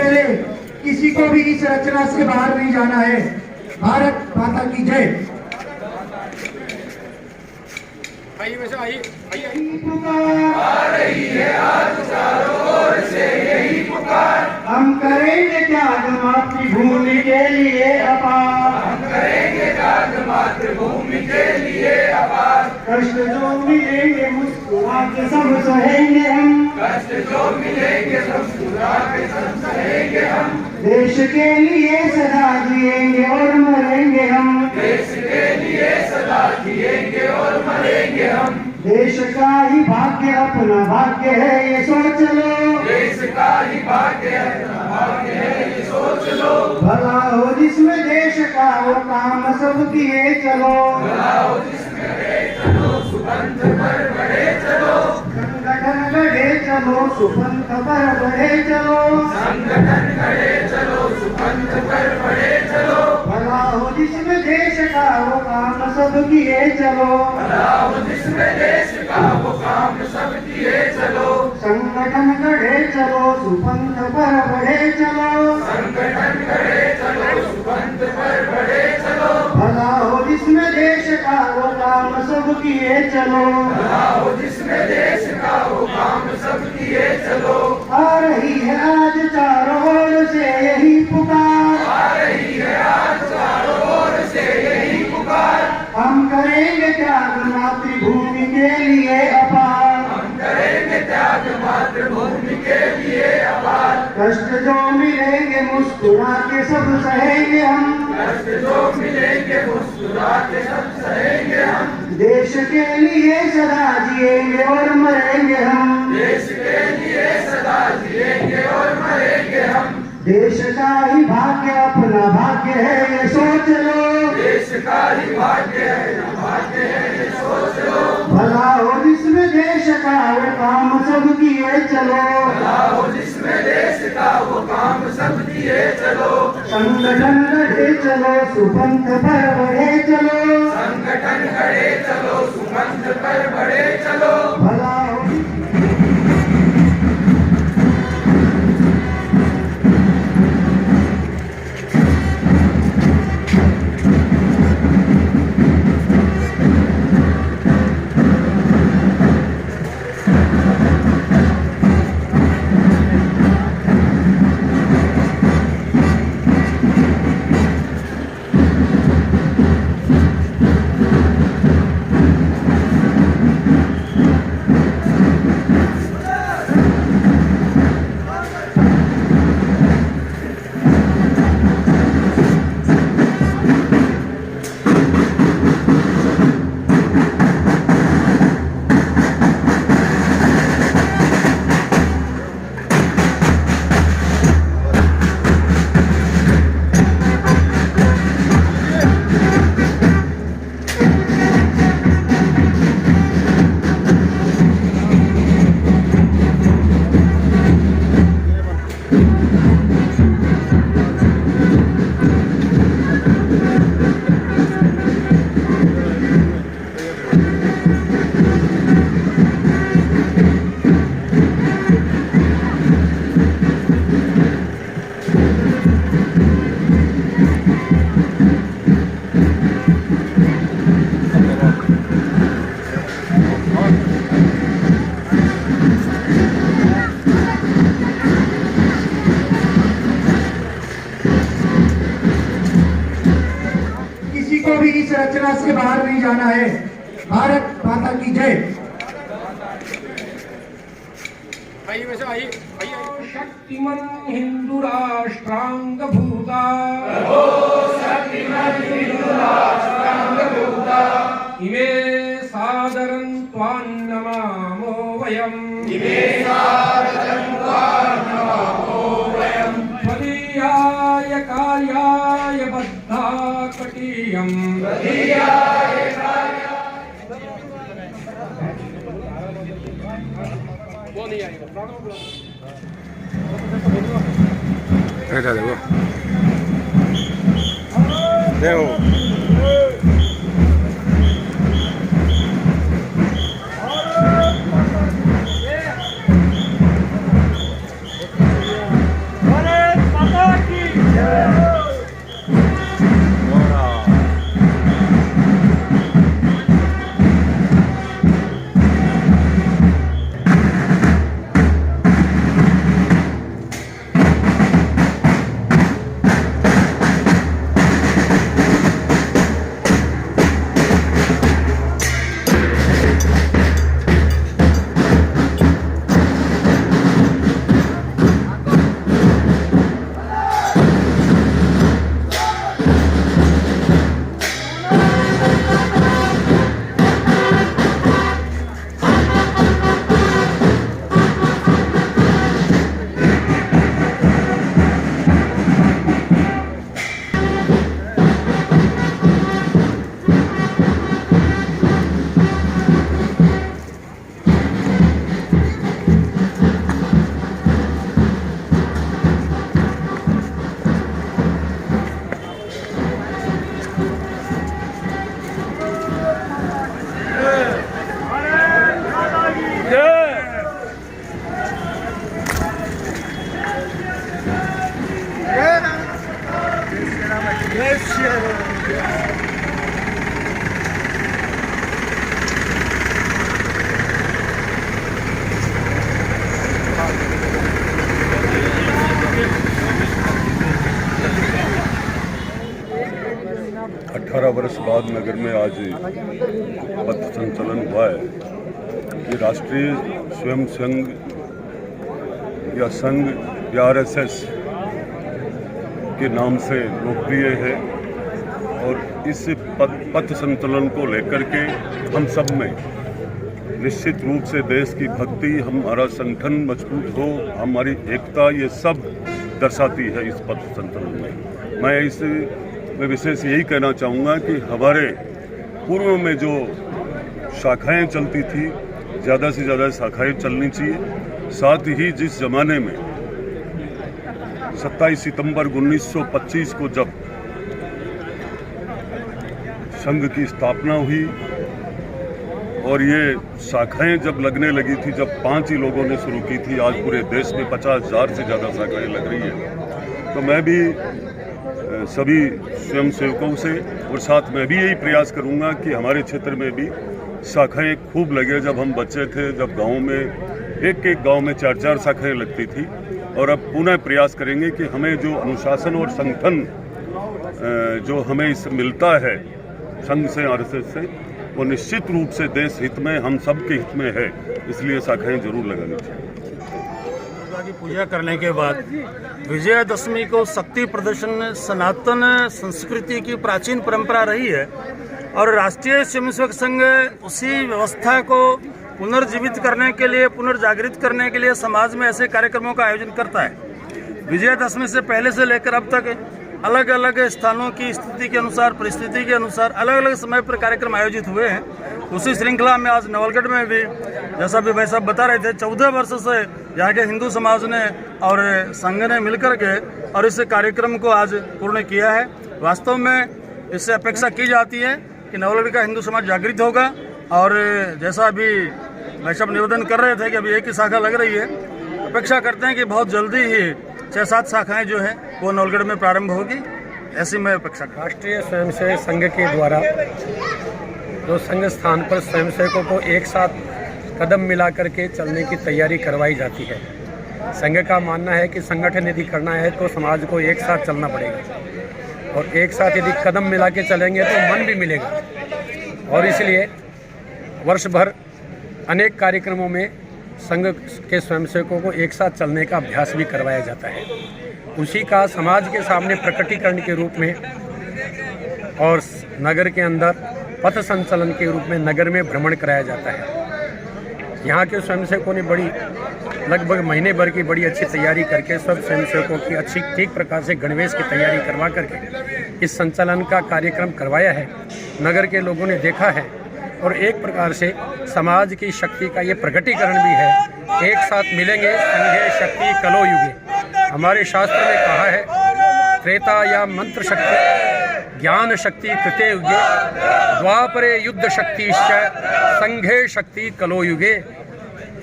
पहले किसी को भी इस रचना से बाहर नहीं जाना है। भारत माता की जय। आ रही है आज चारों ओर से यही पुकार। हम करेंगे त्याग मातृभूमि के लिए अपार। हम करेंगे त्याग मातृभूमि के लिए अपार। कष्ट जो मिलेंगे मुस्कुरा के सब सहेंगे हम। कष्ट जो मिलेंगे मुस्कुरा के सब सहेंगे हम। देश के लिए सदा जिएंगे और मरेंगे हम। देश के लिए सदा जिएंगे और मरेंगे हम। देश का ही भाग्य अपना भाग्य है ये सोच लो। देश का ही भाग्य अपना भाग्य है ये सोच लो। भला हो जिसमें देश का वो काम सब किए चलो। भला हो जिसमें बढ़े चलो सुपंथ पर बढ़े चलो। संगठन गढ़े चलो सुपंथ पर बढ़े चलो। संगठन गढ़े चलो सुपंथ पर बढ़े चलो। भला हो जिसमें देश का वो काम सब किए चलो। भला हो जिसमें देश का वो काम सब किए चलो। संगठन गढ़े चलो सुपंथ पर बढ़े चलो। संगठन गढ़े चलो सुपंथ पर बढ़े चलो। भला हो जिसमें देश का वो काम सब किए चलो। भला हो जिसमें देश का वो काम सब किए चलो। आ रही है आज चारों ओर से यही पुकार। आ रही है आज चारों ओर से यही पुकार। हम करेंगे त्याग मातृभूमि के लिए अपार। हम करेंगे त्याग मातृभूमि के लिए अपार। कष्ट जो मिलेंगे मुस्कुरा के सब सहेंगे हम। कष्ट जो मिलेंगे मुस्कुरा के सब सहेंगे हम। देश के लिए सदा जिएंगे और मरेंगे हम। देश के लिए सदा जिएंगे और मरेंगे हम। देश का ही भाग्य अपना भाग्य है ये सोच लो। देश का ही भाग्य है ये सोच लो। भला हो जिसमें देश का वो काम सब किए चलो। भला हो जिसमें देश का वो काम सब किए चलो। संगठन गढ़े चलो सुपंथ पर बढ़े चलो। संगठन गढ़े चलो सुपंथ पर बढ़े चलो। भला हो इस रचना से बाहर नहीं जाना है। भारत माता की जय। शक्तिमन हिंदू राष्ट्रांग भूता इमे सादरं त्वां नमामो वयम् त्वदीयाय कार्याय बद्धाकटीयम् ऐसा देखो देखो भारत 18 वर्ष बाद नगर में आज पथ संचलन हुआ है। ये राष्ट्रीय स्वयं संघ या संघ या RSS के नाम से लोकप्रिय है और इस पथ संचलन को लेकर के हम सब में निश्चित रूप से देश की भक्ति, हमारा संगठन मजबूत हो, हमारी एकता, ये सब दर्शाती है इस पथ संचलन में। मैं इसमें विशेष यही कहना चाहूँगा कि हमारे पूर्व में जो शाखाएं चलती थी, ज़्यादा से ज़्यादा शाखाएं चलनी चाहिए। साथ ही जिस ज़माने में 27 सितंबर 1925 को जब संघ की स्थापना हुई और ये शाखाएं जब लगने लगी थी, जब 5 ही लोगों ने शुरू की थी, आज पूरे देश में 50,000 से ज़्यादा शाखाएं लग रही है। तो मैं भी सभी स्वयंसेवकों से और साथ मैं भी यही प्रयास करूंगा कि हमारे क्षेत्र में भी शाखाएं खूब लगे। जब हम बच्चे थे, जब गांव में एक गांव में 4-4 शाखाएं लगती थी, और अब पुनः प्रयास करेंगे कि हमें जो अनुशासन और संगठन जो हमें इससे मिलता है संघ से, RSS से, वो निश्चित रूप से देश हित में, हम सब के हित में है। इसलिए शाखाएं जरूर लगानी चाहिए। की पूजा करने के बाद विजयादशमी को शक्ति प्रदर्शन सनातन संस्कृति की प्राचीन परंपरा रही है और राष्ट्रीय स्वयंसेवक संघ उसी व्यवस्था को पुनर्जीवित करने के लिए, पुनर्जागृत करने के लिए समाज में ऐसे कार्यक्रमों का आयोजन करता है। विजयादशमी से पहले से लेकर अब तक अलग अलग स्थानों की स्थिति के अनुसार, परिस्थिति के अनुसार अलग अलग समय पर कार्यक्रम आयोजित हुए हैं। उसी श्रृंखला में आज नवलगढ़ में भी, जैसा भी भाई साहब बता रहे थे, 14 वर्ष से यहाँ के हिंदू समाज ने और संघ ने मिलकर के और इस कार्यक्रम को आज पूर्ण किया है। वास्तव में इससे अपेक्षा की जाती है कि नवलगढ़ का हिंदू समाज जागृत होगा और जैसा अभी भाई साहब निवेदन कर रहे थे कि अभी एक ही शाखा लग रही है, अपेक्षा करते हैं कि बहुत जल्दी ही 6-7 शाखाएं जो है वो नवलगढ़ में प्रारंभ होगी, ऐसी मैं अपेक्षा करता हूं। राष्ट्रीय स्वयंसेवक संघ के द्वारा जो संघ स्थान पर स्वयंसेवकों को एक साथ कदम मिला करके चलने की तैयारी करवाई जाती है। संघ का मानना है कि संगठन यदि करना है तो समाज को एक साथ चलना पड़ेगा और एक साथ यदि कदम मिला के चलेंगे तो मन भी मिलेगा। और इसलिए वर्ष भर अनेक कार्यक्रमों में संघ के स्वयंसेवकों को एक साथ चलने का अभ्यास भी करवाया जाता है। उसी का समाज के सामने प्रकटीकरण के रूप में और नगर के अंदर पथ संचलन के रूप में नगर में भ्रमण कराया जाता है। यहाँ के स्वयंसेवकों ने बड़ी लगभग महीने भर की बड़ी अच्छी तैयारी करके सब स्वयंसेवकों की अच्छी ठीक प्रकार से गणवेश की तैयारी करवा करके इस संचालन का कार्यक्रम करवाया है। नगर के लोगों ने देखा है और एक प्रकार से समाज की शक्ति का ये प्रकटीकरण भी है। एक साथ मिलेंगे, संघे शक्ति कलो युगे। हमारे शास्त्र में कहा है, त्रेता या मंत्र शक्ति, ज्ञान शक्ति कृते युगे, द्वापरे युद्ध शक्ति, संघे शक्ति कलो युगे।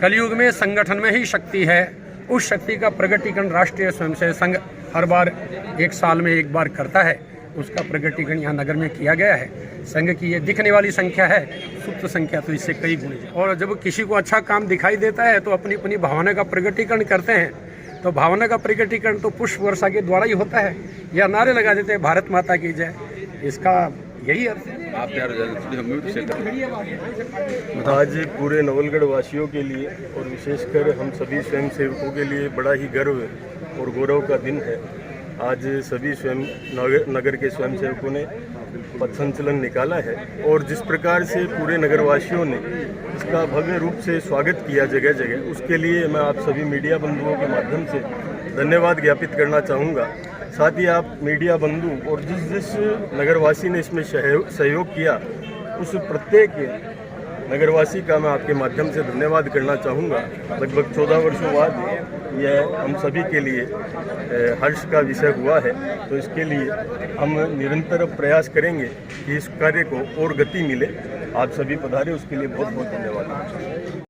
कलयुग में संगठन में ही शक्ति है। उस शक्ति का प्रकटीकरण राष्ट्रीय स्वयंसेवक संघ हर बार 1 साल में एक बार करता है। उसका प्रकटीकरण यहाँ नगर में किया गया है। संघ की ये दिखने वाली संख्या है, सुप्त संख्या तो इससे कई गुनी है। और जब किसी को अच्छा काम दिखाई देता है तो अपनी अपनी भावना का प्रकटीकरण करते हैं। तो भावना का प्रकटीकरण तो पुष्प वर्षा के द्वारा ही होता है, या नारे लगा देते हैं भारत माता की जय। इसका यही अर्थ है। आज पूरे नवलगढ़ वासियों के लिए और विशेषकर हम सभी स्वयंसेवकों के लिए बड़ा ही गर्व और गौरव का दिन है। आज सभी नगर के स्वयंसेवकों ने पथ संचलन निकाला है और जिस प्रकार से पूरे नगरवासियों ने इसका भव्य रूप से स्वागत किया जगह जगह, उसके लिए मैं आप सभी मीडिया बंधुओं के माध्यम से धन्यवाद ज्ञापित करना चाहूँगा। साथ ही आप मीडिया बंधु और जिस नगरवासी ने इसमें सहयोग किया, उस प्रत्येक नगरवासी का मैं आपके माध्यम से धन्यवाद करना चाहूँगा। लगभग 14 वर्षों बाद यह हम सभी के लिए हर्ष का विषय हुआ है, तो इसके लिए हम निरंतर प्रयास करेंगे कि इस कार्य को और गति मिले। आप सभी पधारे, उसके लिए बहुत बहुत धन्यवाद।